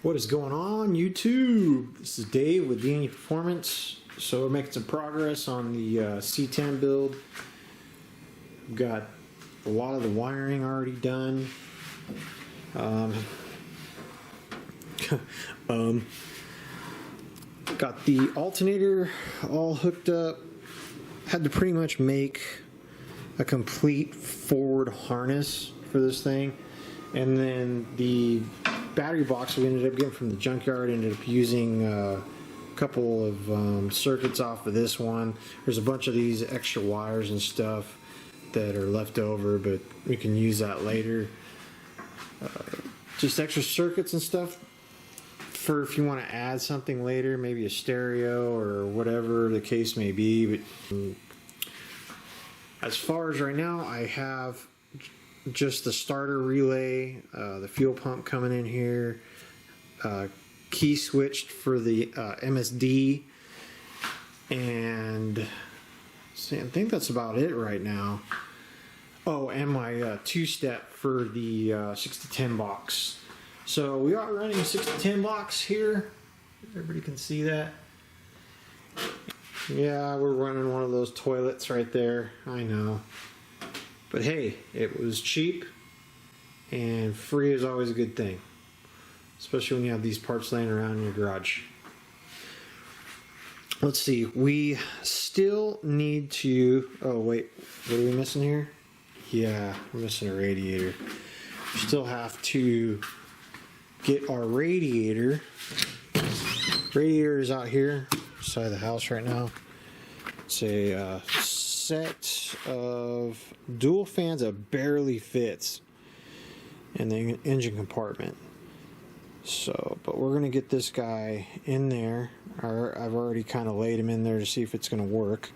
What is going on, YouTube? This is Dave with D&E Performance. So we're making some progress on the C10 build. We've got a lot of the wiring already done. Got the alternator all hooked up. Had to pretty much make a complete forward harness for this thing. And then the battery box we ended up getting from the junkyard, ended up using a couple of circuits off of this one. There's a bunch of these extra wires and stuff that are left over, but we can use that later. Just extra circuits and stuff for if you want to add something later, maybe a stereo or whatever the case may be. But as far as right now, I have just the starter relay, the fuel pump coming in here, key switched for the MSD, and see, I think that's about it right now. Oh, and my two-step for the 6-10 box. So we are running a 6-10 box here. Everybody can see that. Yeah, we're running one of those toilets right there. I know. But hey, it was cheap, and free is always a good thing. Especially when you have these parts laying around in your garage. Let's see, we still need to... Oh wait, what are we missing here? Yeah, we're missing a radiator. We still have to get our radiator. Radiator is out here, side of the house right now. It's a set of dual fans that barely fits in the engine compartment. So, but we're gonna get this guy in there. I've already kind of laid him in there to see if it's gonna work.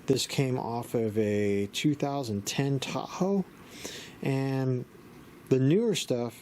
This came off of a 2010 Tahoe, and the newer stuff,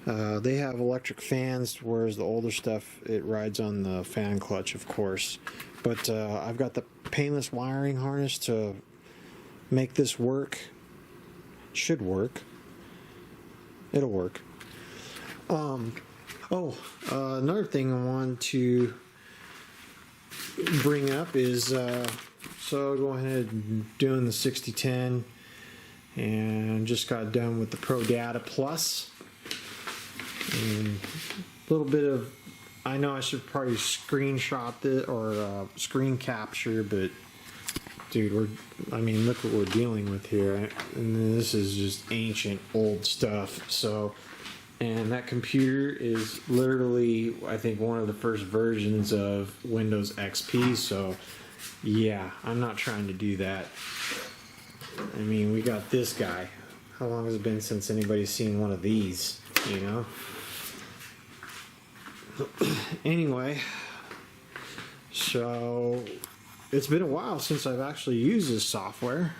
they have electric fans, whereas the older stuff, it rides on the fan clutch, of course. But I've got the painless wiring harness to make this work. Should work. It'll work. Another thing I wanted to bring up is, so go ahead and doing the 6010, and just got done with the Pro Data Plus. And a little bit of, I know I should probably screenshot it or screen capture, but dude, look what we're dealing with here. And this is just ancient old stuff. So, and that computer is literally, I think, one of the first versions of Windows XP. So yeah, I'm not trying to do that. I mean, we got this guy. How long has it been since anybody's seen one of these, you know? Anyway, so it's been a while since I've actually used this software,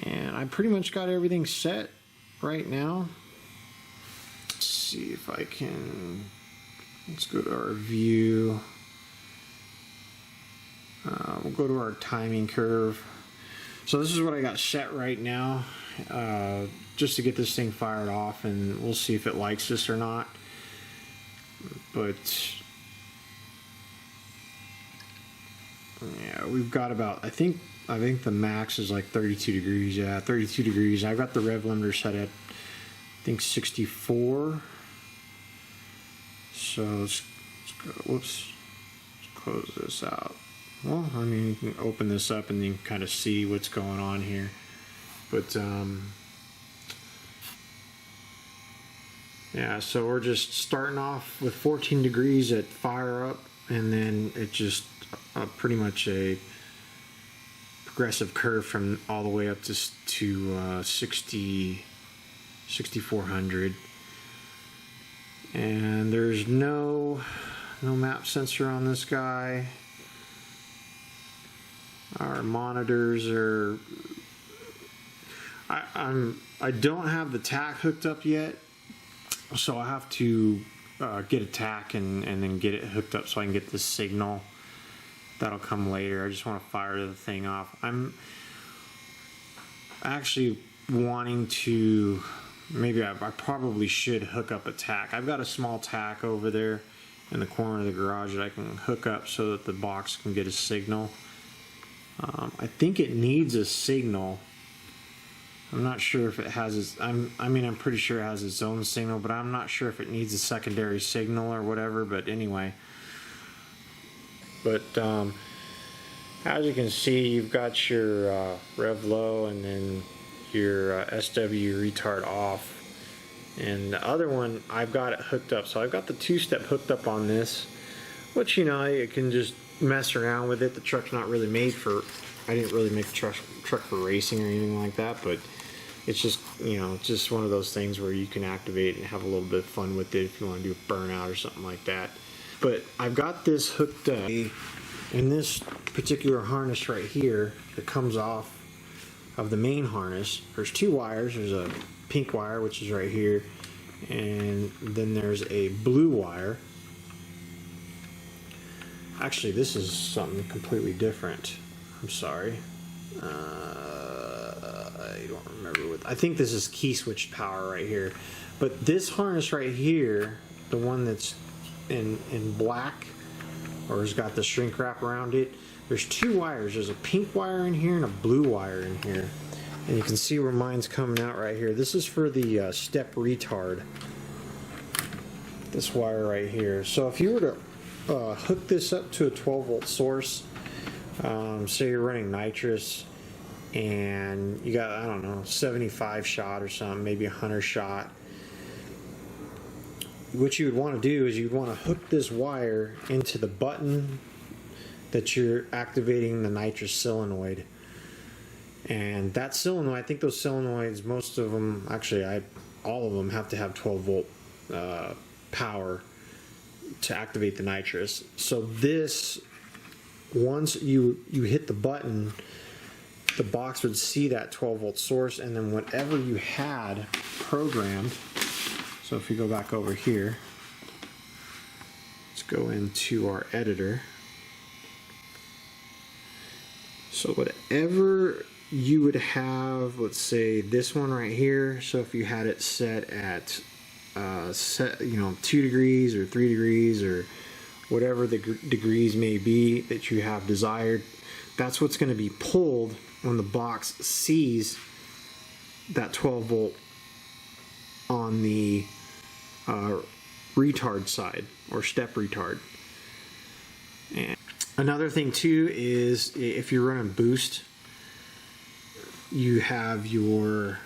and I pretty much got everything set right now. Let's see if I can, let's go to our view. We'll go to our timing curve. So this is what I got set right now, just to get this thing fired off, and we'll see if it likes this or not. But yeah, we've got about, I think the max is like 32 degrees. Yeah, 32 degrees. I've got the rev limiter set at, I think, 64. So let's go, whoops, let's close this out. Well, I mean, you can open this up and you can kind of see what's going on here. But yeah, so we're just starting off with 14 degrees at fire up, and then it just pretty much a progressive curve from all the way up to 6400. And there's no map sensor on this guy. Our monitors are, I don't have the TAC hooked up yet. So I have to get a TAC and then get it hooked up so I can get the signal. That'll come later. I just want to fire the thing off. I'm actually wanting to maybe I probably should hook up a tack. I've got a small tack over there in the corner of the garage that I can hook up so that the box can get a signal. I think it needs a signal. I'm not sure if it has its, I'm pretty sure it has its own signal, but I'm not sure if it needs a secondary signal or whatever, but anyway. But as you can see, you've got your rev low and then your SW retard off. And the other one, I've got it hooked up. So I've got the two-step hooked up on this, which, you know, you can just mess around with it. The truck's not really made for, I didn't really make the truck for racing or anything like that, but it's just, you know, just one of those things where you can activate and have a little bit of fun with it if you want to do a burnout or something like that. But I've got this hooked up in this particular harness right here that comes off of the main harness. There's two wires. There's a pink wire, which is right here, and then there's a blue wire. Actually, this is something completely different. I'm sorry. I don't remember what. I think this is key switched power right here. But this harness right here, the one that's in black, or has got the shrink wrap around it, there's two wires. There's a pink wire in here and a blue wire in here. And you can see where mine's coming out right here. This is for the step retard. This wire right here. So if you were to hook this up to a 12-volt source, say you're running nitrous and you got, I don't know, 75 shot or something, maybe 100 shot. What you would want to do is you'd want to hook this wire into the button that you're activating the nitrous solenoid. And that solenoid, I think those solenoids, most of them, actually all of them have to have 12-volt power to activate the nitrous. So this, once you hit the button, the box would see that 12-volt source, and then whatever you had programmed. So if you go back over here, let's go into our editor. So whatever you would have, let's say this one right here. So if you had it set at 2 degrees or 3 degrees or whatever the degrees may be that you have desired, that's what's going to be pulled when the box sees that 12-volt on the retard side or step retard. And another thing too is if you're running boost, you have your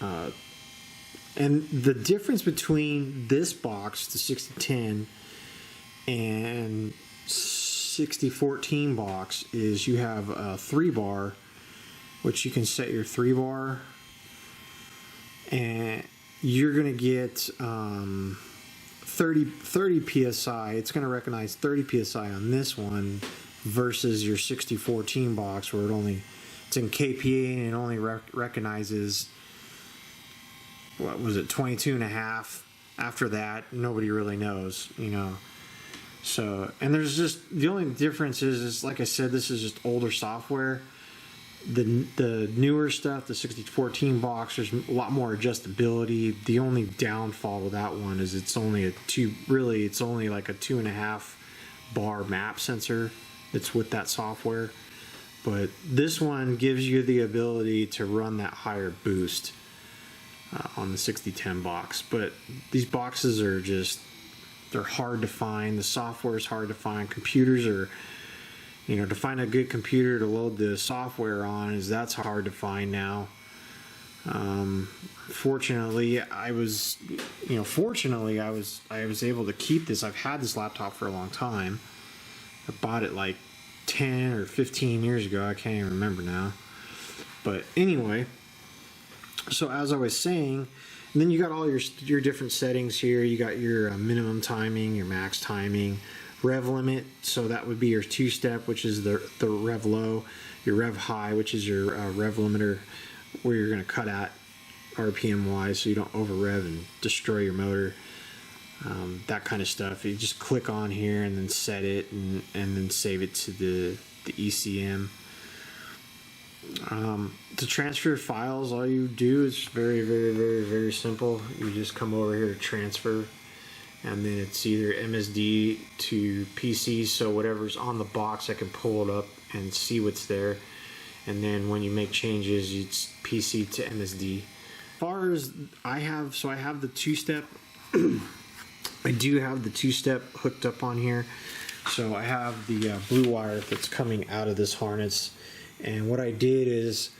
and the difference between this box, the 6010, and 6014 box is you have a 3-bar, which you can set your 3-bar, and you're going to get 30 psi. It's going to recognize 30 psi on this one versus your 6014 box where it's in KPA and it only recognizes, what was it, 22.5. After that, nobody really knows, you know. So, and there's just, the only difference is like I said, this is just older software. The newer stuff, the 6014 box, there's a lot more adjustability. The only downfall with that one is it's only like a 2.5 bar map sensor that's with that software. But this one gives you the ability to run that higher boost on the 6010 box. But these boxes are just, they're hard to find. The software is hard to find. Computers are, you know, to find a good computer to load the software on, that's hard to find now. Fortunately, I was able to keep this. I've had this laptop for a long time. I bought it like 10 or 15 years ago. I can't even remember now. But anyway, so as I was saying, and then you got all your different settings here. You got your minimum timing, your max timing, rev limit, so that would be your 2-step, which is the rev low, your rev high, which is your rev limiter, where you're going to cut at RPM wise so you don't over rev and destroy your motor, that kind of stuff. You just click on here and then set it and then save it to the ECM. To transfer files, all you do is very simple. You just come over here to transfer, and then it's either MSD to PC, so whatever's on the box I can pull it up and see what's there, and then when you make changes it's PC to MSD. As far as I have the two-step. I do have the two-step hooked up on here, so I have the blue wire that's coming out of this harness, and what I did is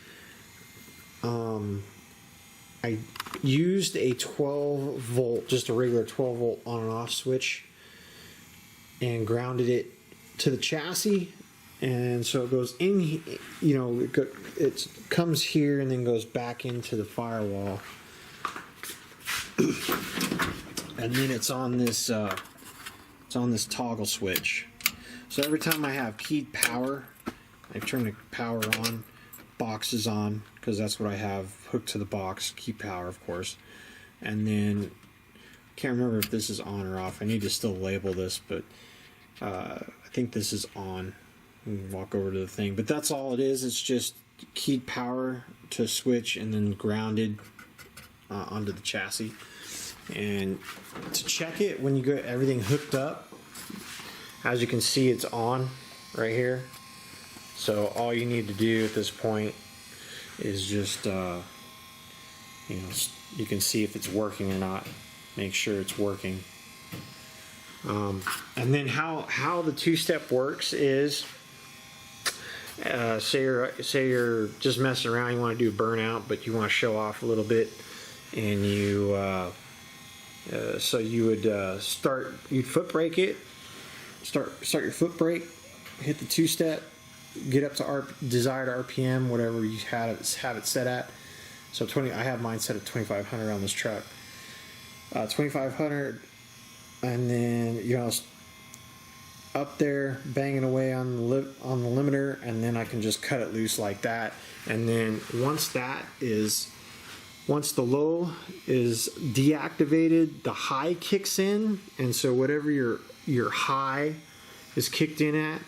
I used a 12 volt, just a regular 12 volt on and off switch, and grounded it to the chassis, and so it goes in, you know, it comes here and then goes back into the firewall, and then it's on this toggle switch. So every time I have keyed power, I turn the power on, box is on, because that's what I have hooked to the box, key power of course, and then can't remember if this is on or off. I need to still label this, but I think this is on. Walk over to the thing, but that's all it is. It's just keyed power to switch and then grounded onto the chassis. And to check it, when you get everything hooked up, as you can see, it's on right here. So all you need to do at this point is just you know, you can see if it's working or not. Make sure it's working. And then how the two-step works is, say you're just messing around, you want to do a burnout, but you want to show off a little bit, and you so you would you'd foot brake it, start your foot brake, hit the two-step, get up to desired RPM, whatever you have it set at. So I have mine set at 2500 on this truck. 2500, and then you know, up there banging away on the limiter, and then I can just cut it loose like that. And then once the low is deactivated, the high kicks in, and so whatever your high is kicked in at,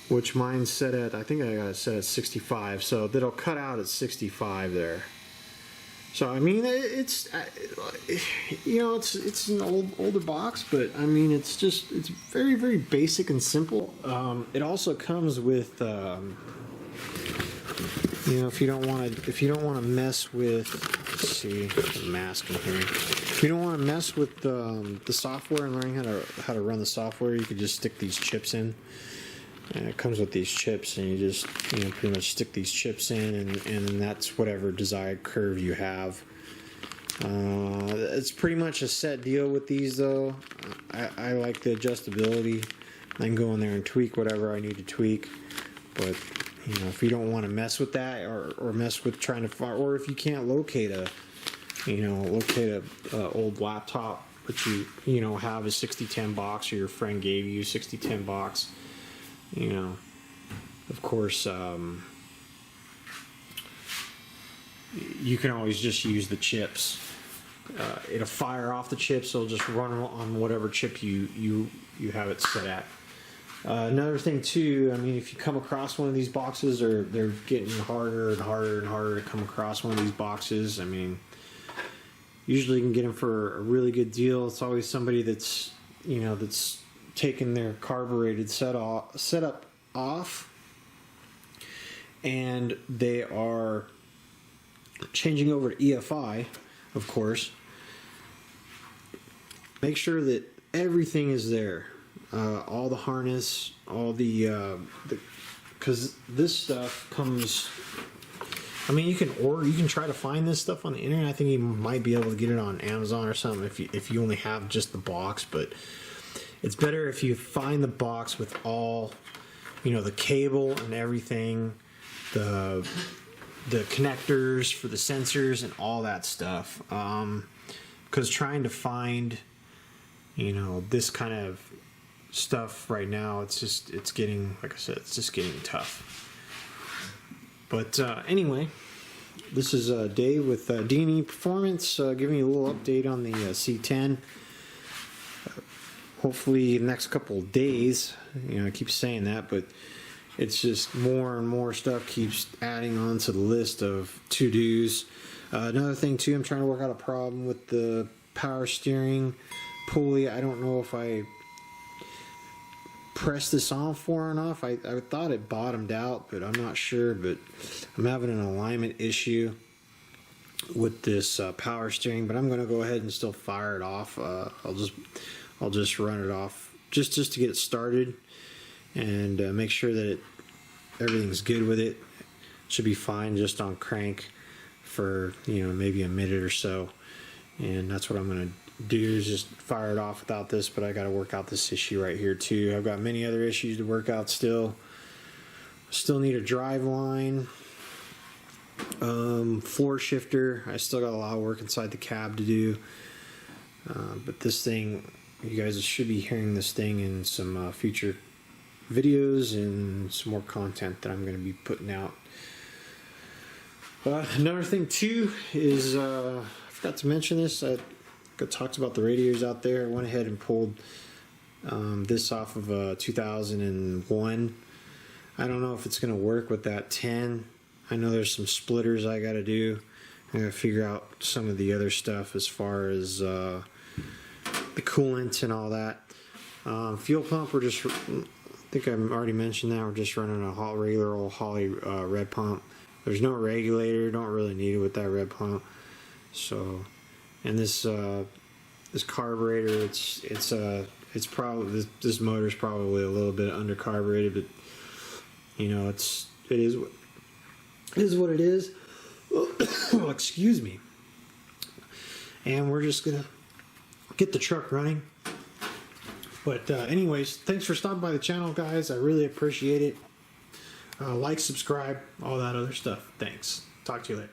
which mine's set at, I think I got it set at 65, so that'll cut out at 65 there. So I mean, it's you know, it's an older box, but I mean, it's very basic and simple. It also comes with you know, if you don't want to mess with, let's see, the mask in here. If you don't want to mess with the software and learning how to run the software, you could just stick these chips in. And it comes with these chips, and you just, you know, pretty much stick these chips in, and that's whatever desired curve you have. It's pretty much a set deal with these, though. I like the adjustability. I can go in there and tweak whatever I need to tweak. But you know, if you don't want to mess with that, or mess with trying to find, or if you can't locate a old laptop, but you know, have a 6010 box, or your friend gave you a 6010 box. You know, of course, you can always just use the chips. It'll fire off the chips. It'll just run on whatever chip you have it set at. Another thing too, I mean, if you come across one of these boxes, or they're getting harder and harder and harder to come across one of these boxes, I mean, usually you can get them for a really good deal. It's always somebody that's, you know, that's taking their carbureted setup off, and they are changing over to EFI, of course. Make sure that everything is there, all the harness, all the because this stuff comes, I mean, you can try to find this stuff on the internet. I think you might be able to get it on Amazon or something if you only have just the box, but it's better if you find the box with all, you know, the cable and everything, the connectors for the sensors and all that stuff. Because trying to find, you know, this kind of stuff right now, it's getting, like I said, it's just getting tough. But anyway, this is Dave with D&E Performance, giving you a little update on the C10. Hopefully the next couple of days, you know, I keep saying that, but it's just more and more stuff keeps adding on to the list of to-dos. Another thing too, I'm trying to work out a problem with the power steering pulley. I don't know if I pressed this on far enough. I thought it bottomed out, but I'm not sure. But I'm having an alignment issue with this power steering. But I'm going to go ahead and still fire it off. I'll just run it off just to get it started and make sure that everything's good with it. Should be fine just on crank for, you know, maybe a minute or so, and that's what I'm going to do, is just fire it off without this. But I got to work out this issue right here too. I've got many other issues to work out still. Still need a drive line, floor shifter. I still got a lot of work inside the cab to do, but this thing, you guys should be hearing this thing in some future videos and some more content that I'm going to be putting out. Another thing too is, I forgot to mention this. I talked about the radiators out there. I went ahead and pulled this off of 2001. I don't know if it's going to work with that 10. I know there's some splitters I got to do. I got to figure out some of the other stuff as far as the coolant and all that. Fuel pump, I think I already mentioned that. We're just running a regular old Holley red pump. There's no regulator, don't really need it with that red pump. So, and this carburetor, it's probably, this motor's probably a little bit under carbureted, but you know, it is what it is. Oh, excuse me. And we're just gonna get the truck running. But anyways, thanks for stopping by the channel, guys. I really appreciate it. Like, subscribe, all that other stuff. Thanks. Talk to you later.